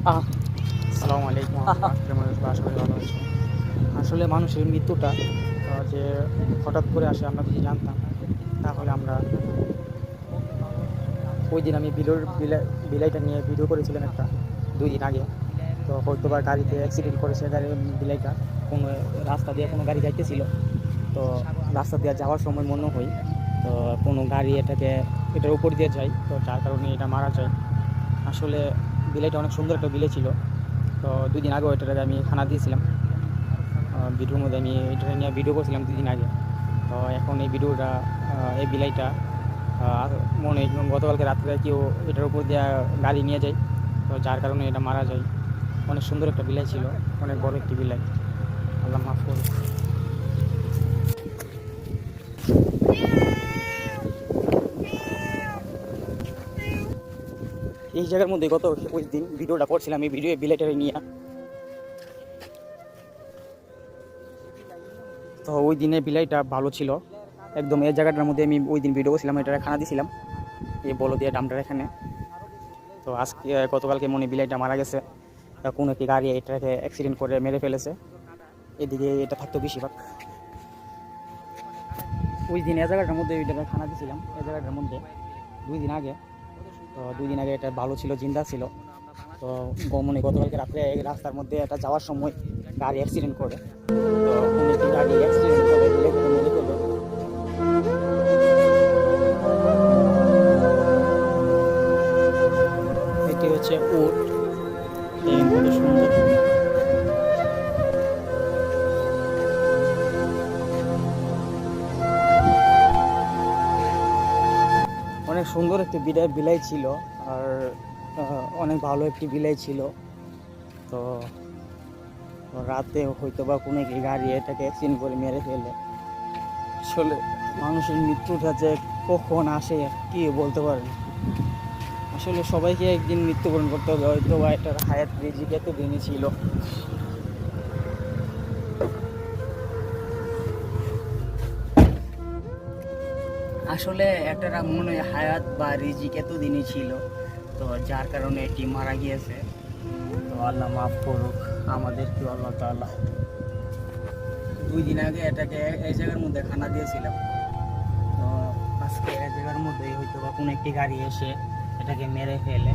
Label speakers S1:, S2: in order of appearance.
S1: আসসালামু আলাইকুম। কেমন আছো? আশা করি ভালো আছো। আসলে মানুষের মৃত্যুটা যে হঠাৎ করে আসে আমরা যদি জানতাম, তাহলে আমরা ওই দিন আমি বিলাইটা নিয়ে ভিডিও করেছিলাম একটা 2 দিন আগে। তো হয়তো বা গাড়িতে অ্যাক্সিডেন্ট করেছে বিলাইটা, কোনো রাস্তা দিয়ে কোনো গাড়ি যাইতেছিল। তো রাস্তা দিয়ে যাওয়ার সময় মনে হয় তো কোনো গাড়ি এটার উপর দিয়ে যায়, তো যার কারণে এটা মারা যায়। আসলে বিলাইটা অনেক সুন্দর একটা বিলে ছিল। তো 2 দিন আগেও এটাকে আমি খানা দিয়েছিলাম। ভিডিওর মধ্যে আমি এটা নিয়ে ভিডিও করছিলাম 2 দিন আগে। তো এখন এই ভিডিওটা, এই বিলাইটা মনে হয় গতকালকে রাত্রে কেউ এটার উপর দিয়ে গাড়ি নিয়ে যায়, তো যার কারণে এটা মারা যায়। অনেক সুন্দর একটা বিলাই ছিল, অনেক বড় একটি বিলাই। আল্লাহ মাফ করুক। এই জায়গার মধ্যে ওই দিন ভিডিওটা করছিলাম, এই বিলাইটারে নিয়ে। তো ওই দিনে বিলাইটা ভালো ছিল একদম। এই জায়গাটার মধ্যে আমি ওই দিন ভিডিও করছিলাম, এটা খানা দিয়েছিলাম এই বলো দিয়ে ডামটার এখানে। তো আজকে গতকালকে মনে বিলাইটা মারা গেছে, কোনো একটি গাড়ি এটাকে অ্যাক্সিডেন্ট করে মেরে ফেলেছে। এদিকে এটা থাকতো বেশিরভাগ। ওই দিন এ জায়গাটার মধ্যে ওইটাকে খানা দিয়েছিলাম, এ জায়গাটার মধ্যে 2 দিন আগে। তো 2 দিন আগে এটা ভালো ছিল, জিন্দা ছিল। তো মনে গতকালকে রাত্রে এই রাস্তার মধ্যে এটা যাওয়ার সময় গাড়ি অ্যাক্সিডেন্ট করে। তো কোনো একটি গাড়ি অ্যাক্সিডেন্ট করে বিলাইটাকে মেরে ফেলে। এটি হচ্ছে উট, দেখেন কত সুন্দর। অনেক সুন্দর একটি বিলাই ছিল, আর অনেক ভালো একটি বিলাই ছিল। তো রাতে হয়তো বা কোনো একটি গাড়ি এটাকে অ্যাক্সিডেন্ট করে মেরে ফেলে। আসলে মানুষের মৃত্যুটা যে কখন আসে কি বলতে পারেন। আসলে সবাইকে একদিন মৃত্যুবরণ করতে হবে, হয়তো বা এটার হায়াত রিজিক এতদিনই ছিল। আসলে একটা মনে হয় হায়াত বা রিজিক এতদিনই ছিল, তো যার কারণে এটি মারা গিয়েছে। তো আল্লাহ মাফ করুক আমাদেরকে আল্লাহ তাআলা। 2 দিন আগে এটাকে এই জায়গার মধ্যে খানা দিয়েছিলাম। তো আজকে এই জায়গার মধ্যেই হয়তো বা কোনো একটি গাড়ি এসে এটাকে মেরে ফেলে।